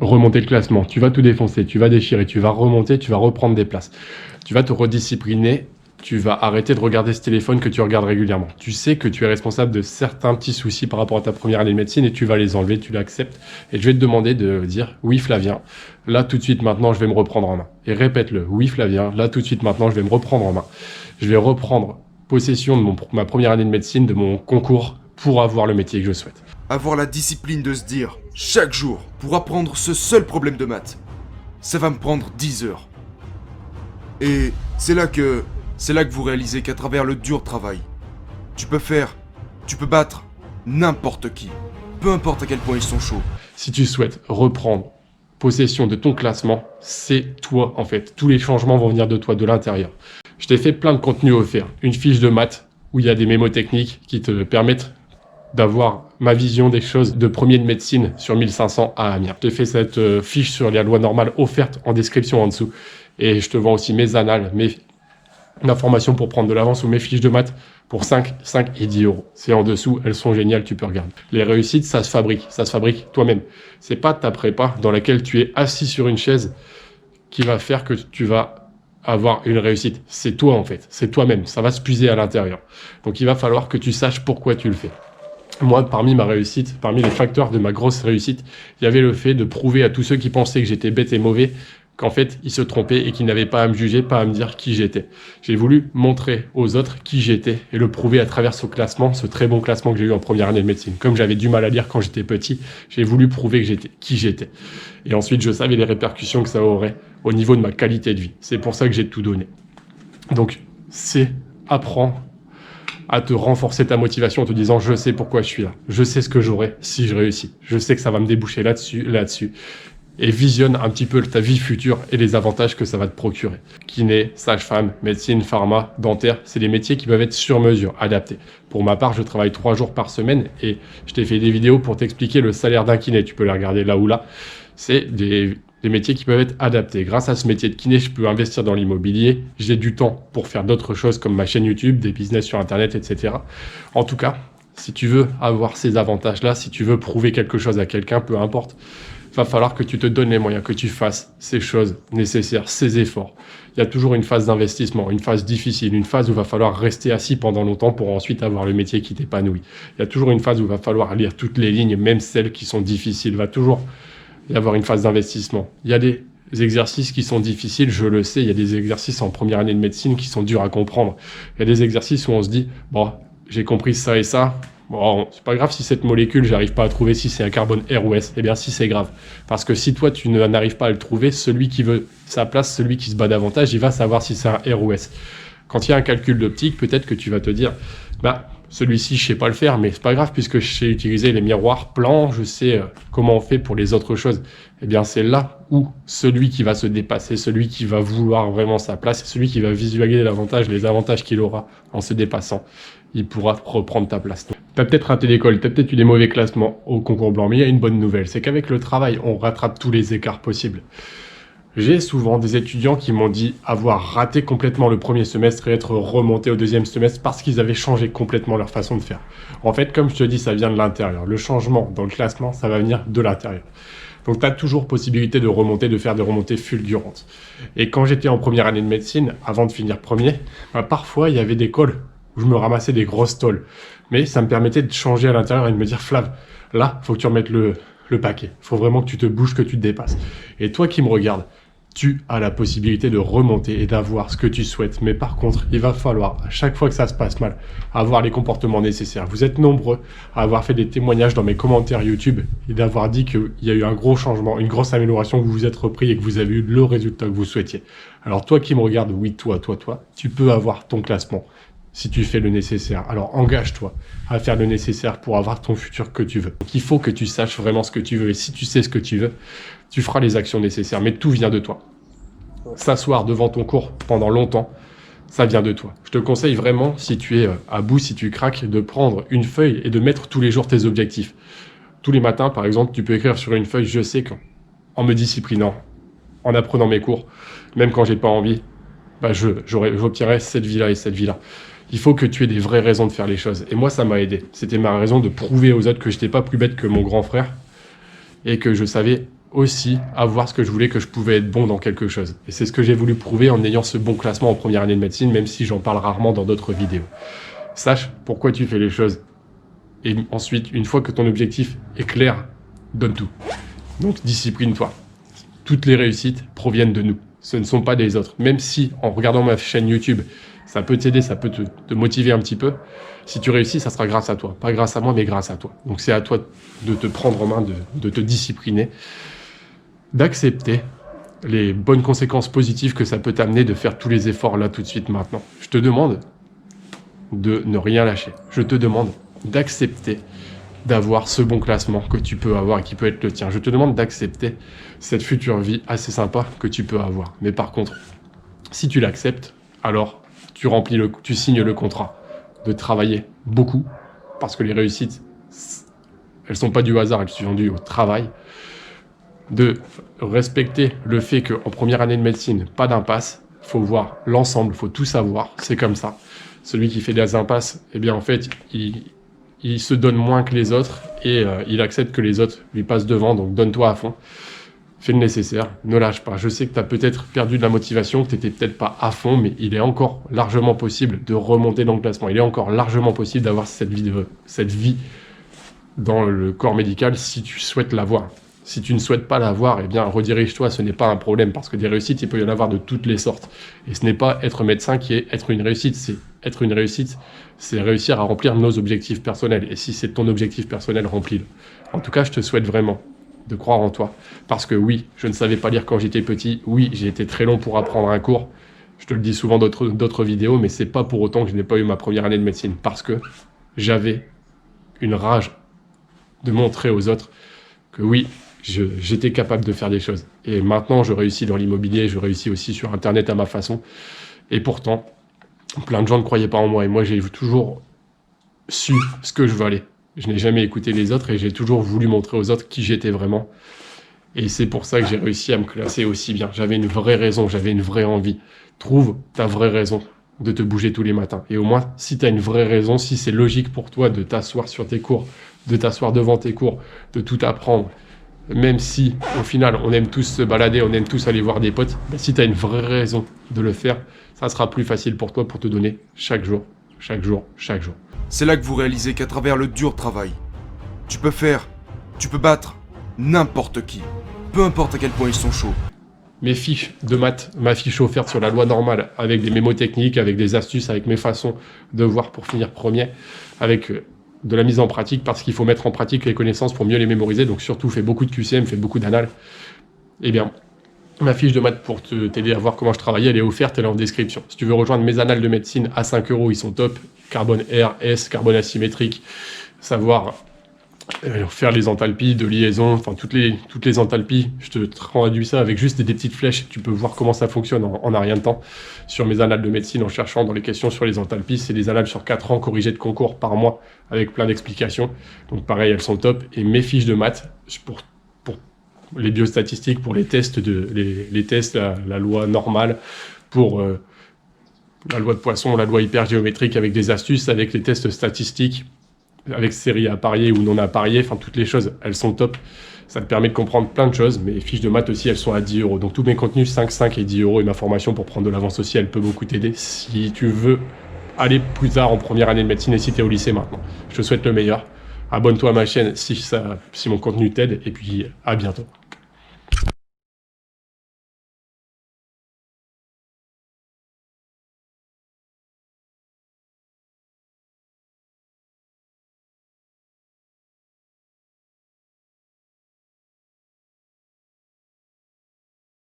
remonter le classement, tu vas tout défoncer, tu vas déchirer, tu vas remonter, tu vas reprendre des places. Tu vas te rediscipliner, tu vas arrêter de regarder ce téléphone que tu regardes régulièrement. Tu sais que tu es responsable de certains petits soucis par rapport à ta première année de médecine et tu vas les enlever, tu l'acceptes. Et je vais te demander de dire « Oui Flavien, là tout de suite maintenant je vais me reprendre en main ». Et répète-le « Oui Flavien, là tout de suite maintenant je vais me reprendre en main. Je vais reprendre possession de ma première année de médecine, de mon concours pour avoir le métier que je souhaite ». Avoir la discipline de se dire, chaque jour, pour apprendre ce seul problème de maths, ça va me prendre 10 heures. Et c'est là que vous réalisez qu'à travers le dur travail, tu peux battre n'importe qui, peu importe à quel point ils sont chauds. Si tu souhaites reprendre possession de ton classement, c'est toi en fait. Tous les changements vont venir de toi, de l'intérieur. Je t'ai fait plein de contenus offerts. Une fiche de maths où il y a des mémos techniques qui te permettent d'avoir ma vision des choses de premier de médecine sur 1500 à Amiens. Je t'ai fait cette fiche sur la loi normale offerte en description en dessous. Et je te vends aussi mes annales, mes informations pour prendre de l'avance ou mes fiches de maths pour 5 et 10 euros. C'est en dessous, elles sont géniales, tu peux regarder. Les réussites, ça se fabrique toi-même. C'est pas ta prépa dans laquelle tu es assis sur une chaise qui va faire que tu vas avoir une réussite. C'est toi en fait, c'est toi-même, ça va se puiser à l'intérieur. Donc il va falloir que tu saches pourquoi tu le fais. Moi, parmi ma réussite, parmi les facteurs de ma grosse réussite, il y avait le fait de prouver à tous ceux qui pensaient que j'étais bête et mauvais qu'en fait, ils se trompaient et qu'ils n'avaient pas à me juger, pas à me dire qui j'étais. J'ai voulu montrer aux autres qui j'étais et le prouver à travers ce classement, ce très bon classement que j'ai eu en première année de médecine. Comme j'avais du mal à lire quand j'étais petit, j'ai voulu prouver que j'étais qui j'étais. Et ensuite, je savais les répercussions que ça aurait au niveau de ma qualité de vie. C'est pour ça que j'ai tout donné. Donc, apprends à te renforcer ta motivation en te disant « Je sais pourquoi je suis là. Je sais ce que j'aurai si je réussis. Je sais que ça va me déboucher là-dessus. » Et visionne un petit peu ta vie future et les avantages que ça va te procurer. Kiné, sage-femme, médecine, pharma, dentaire, c'est des métiers qui peuvent être sur mesure, adaptés. Pour ma part, je travaille 3 jours par semaine et je t'ai fait des vidéos pour t'expliquer le salaire d'un kiné. Tu peux les regarder là ou là. C'est des métiers qui peuvent être adaptés. Grâce à ce métier de kiné, je peux investir dans l'immobilier. J'ai du temps pour faire d'autres choses comme ma chaîne YouTube, des business sur Internet, etc. En tout cas, si tu veux avoir ces avantages-là, si tu veux prouver quelque chose à quelqu'un, peu importe, va falloir que tu te donnes les moyens, que tu fasses ces choses nécessaires, ces efforts. Il y a toujours une phase d'investissement, une phase difficile, une phase où il va falloir rester assis pendant longtemps pour ensuite avoir le métier qui t'épanouit. Il y a toujours une phase où il va falloir lire toutes les lignes, même celles qui sont difficiles. Il va toujours y avoir une phase d'investissement. Il y a des exercices qui sont difficiles, je le sais. Il y a des exercices en première année de médecine qui sont durs à comprendre. Il y a des exercices où on se dit, bon, j'ai compris ça et ça. Bon, c'est pas grave si cette molécule, j'arrive pas à trouver si c'est un carbone R ou S. Eh bien, si c'est grave. Parce que si toi, tu n'arrives pas à le trouver, celui qui veut sa place, celui qui se bat davantage, il va savoir si c'est un R ou S. Quand il y a un calcul d'optique, peut-être que tu vas te dire, bah, celui-ci, je sais pas le faire, mais c'est pas grave puisque je sais utiliser les miroirs plans, je sais comment on fait pour les autres choses. Eh bien, c'est là où celui qui va se dépasser, celui qui va vouloir vraiment sa place, c'est celui qui va visualiser les avantages qu'il aura en se dépassant. Il pourra reprendre ta place. Tu as peut-être raté l'école, tu as peut-être eu des mauvais classements au concours blanc, mais il y a une bonne nouvelle, c'est qu'avec le travail, on rattrape tous les écarts possibles. J'ai souvent des étudiants qui m'ont dit avoir raté complètement le premier semestre et être remonté au deuxième semestre parce qu'ils avaient changé complètement leur façon de faire. En fait, comme je te dis, ça vient de l'intérieur. Le changement dans le classement, ça va venir de l'intérieur. Donc, tu as toujours possibilité de remonter, de faire des remontées fulgurantes. Et quand j'étais en première année de médecine, avant de finir premier, parfois, il y avait des cols où je me ramassais des grosses tôles. Mais ça me permettait de changer à l'intérieur et de me dire, Flav, là, faut que tu remettes le paquet. Faut vraiment que tu te bouges, que tu te dépasses. Et toi qui me regardes, tu as la possibilité de remonter et d'avoir ce que tu souhaites. Mais par contre, il va falloir, à chaque fois que ça se passe mal, avoir les comportements nécessaires. Vous êtes nombreux à avoir fait des témoignages dans mes commentaires YouTube et d'avoir dit qu'il y a eu un gros changement, une grosse amélioration, que vous vous êtes repris et que vous avez eu le résultat que vous souhaitiez. Alors toi qui me regardes, oui, toi, tu peux avoir ton classement si tu fais le nécessaire. Alors engage-toi à faire le nécessaire pour avoir ton futur que tu veux. Donc, il faut que tu saches vraiment ce que tu veux. Et si tu sais ce que tu veux, tu feras les actions nécessaires. Mais tout vient de toi. S'asseoir devant ton cours pendant longtemps, ça vient de toi. Je te conseille vraiment, si tu es à bout, si tu craques, de prendre une feuille et de mettre tous les jours tes objectifs. Tous les matins, par exemple, tu peux écrire sur une feuille, je sais qu'en me disciplinant, en apprenant mes cours, même quand j'ai pas envie, bah j'obtiendrai cette vie-là et cette vie-là. Il faut que tu aies des vraies raisons de faire les choses. Et moi, ça m'a aidé. C'était ma raison de prouver aux autres que je n'étais pas plus bête que mon grand frère et que je savais aussi à voir ce que je voulais, que je pouvais être bon dans quelque chose. Et c'est ce que j'ai voulu prouver en ayant ce bon classement en première année de médecine, même si j'en parle rarement dans d'autres vidéos. Sache pourquoi tu fais les choses. Et ensuite, une fois que ton objectif est clair, donne tout. Donc discipline-toi. Toutes les réussites proviennent de nous. Ce ne sont pas des autres. Même si, en regardant ma chaîne YouTube, ça peut t'aider, ça peut te motiver un petit peu. Si tu réussis, ça sera grâce à toi. Pas grâce à moi, mais grâce à toi. Donc c'est à toi de te prendre en main, de te discipliner, d'accepter les bonnes conséquences positives que ça peut t'amener de faire tous les efforts là tout de suite maintenant. Je te demande de ne rien lâcher. Je te demande d'accepter d'avoir ce bon classement que tu peux avoir et qui peut être le tien. Je te demande d'accepter cette future vie assez sympa que tu peux avoir. Mais par contre, si tu l'acceptes, alors tu signes le contrat de travailler beaucoup, parce que les réussites, elles sont pas du hasard, elles sont dues au travail, de respecter le fait qu'en première année de médecine, pas d'impasse, faut voir l'ensemble, faut tout savoir, c'est comme ça. Celui qui fait des impasses, eh bien en fait, il se donne moins que les autres et il accepte que les autres lui passent devant, donc donne-toi à fond. Fais le nécessaire, ne lâche pas. Je sais que tu as peut-être perdu de la motivation, que tu n'étais peut-être pas à fond, mais il est encore largement possible de remonter dans le classement. Il est encore largement possible d'avoir cette vie dans le corps médical si tu souhaites l'avoir. Si tu ne souhaites pas l'avoir, eh bien redirige-toi, ce n'est pas un problème, parce que des réussites, il peut y en avoir de toutes les sortes. Et ce n'est pas être médecin qui est être une réussite, c'est réussir à remplir nos objectifs personnels. Et si c'est ton objectif personnel, remplis-le. En tout cas, je te souhaite vraiment de croire en toi. Parce que oui, je ne savais pas lire quand j'étais petit. Oui, j'ai été très long pour apprendre un cours. Je te le dis souvent dans d'autres vidéos, mais c'est pas pour autant que je n'ai pas eu ma première année de médecine. Parce que j'avais une rage de montrer aux autres que oui, j'étais capable de faire des choses. Et maintenant, je réussis dans l'immobilier, je réussis aussi sur Internet à ma façon. Et pourtant, plein de gens ne croyaient pas en moi. Et moi, j'ai toujours su ce que je valais. Je n'ai jamais écouté les autres et j'ai toujours voulu montrer aux autres qui j'étais vraiment. Et c'est pour ça que j'ai réussi à me classer aussi bien. J'avais une vraie raison, j'avais une vraie envie. Trouve ta vraie raison de te bouger tous les matins. Et au moins, si tu as une vraie raison, si c'est logique pour toi de t'asseoir sur tes cours, de t'asseoir devant tes cours, de tout apprendre, même si, au final, on aime tous se balader, on aime tous aller voir des potes, ben, si tu as une vraie raison de le faire, ça sera plus facile pour toi pour te donner chaque jour. C'est là que vous réalisez qu'à travers le dur travail, tu peux battre n'importe qui, peu importe à quel point ils sont chauds. Mes fiches de maths, ma fiche offerte sur la loi normale, avec des mémotechniques, avec des astuces, avec mes façons de voir pour finir premier, avec de la mise en pratique, parce qu'il faut mettre en pratique les connaissances pour mieux les mémoriser, donc surtout fais beaucoup de QCM, fais beaucoup d'annales. Eh bien, ma fiche de maths pour t'aider à voir comment je travaillais, elle est offerte, elle est en description. Si tu veux rejoindre mes annales de médecine à 5 €, ils sont top. Carbone R, S, carbone asymétrique, savoir faire les enthalpies de liaison, enfin toutes les enthalpies, je te traduis ça avec juste des petites flèches, tu peux voir comment ça fonctionne en un rien de temps. Sur mes annales de médecine, en cherchant dans les questions sur les enthalpies, c'est des annales sur 4 ans corrigées de concours par mois, avec plein d'explications. Donc pareil, elles sont top. Et mes fiches de maths, pour les biostatistiques, pour les tests, les tests, la loi normale, pour la loi de Poisson, la loi hypergéométrique avec des astuces, avec les tests statistiques, avec séries appariées ou non appariées, enfin toutes les choses, elles sont top. Ça te permet de comprendre plein de choses. Mes fiches de maths aussi, elles sont à 10 €. Donc tous mes contenus, 5 et 10 € et ma formation pour prendre de l'avance aussi, elle peut beaucoup t'aider si tu veux aller plus tard en première année de médecine et si tu es au lycée maintenant. Je te souhaite le meilleur. Abonne-toi à ma chaîne si mon contenu t'aide et puis à bientôt.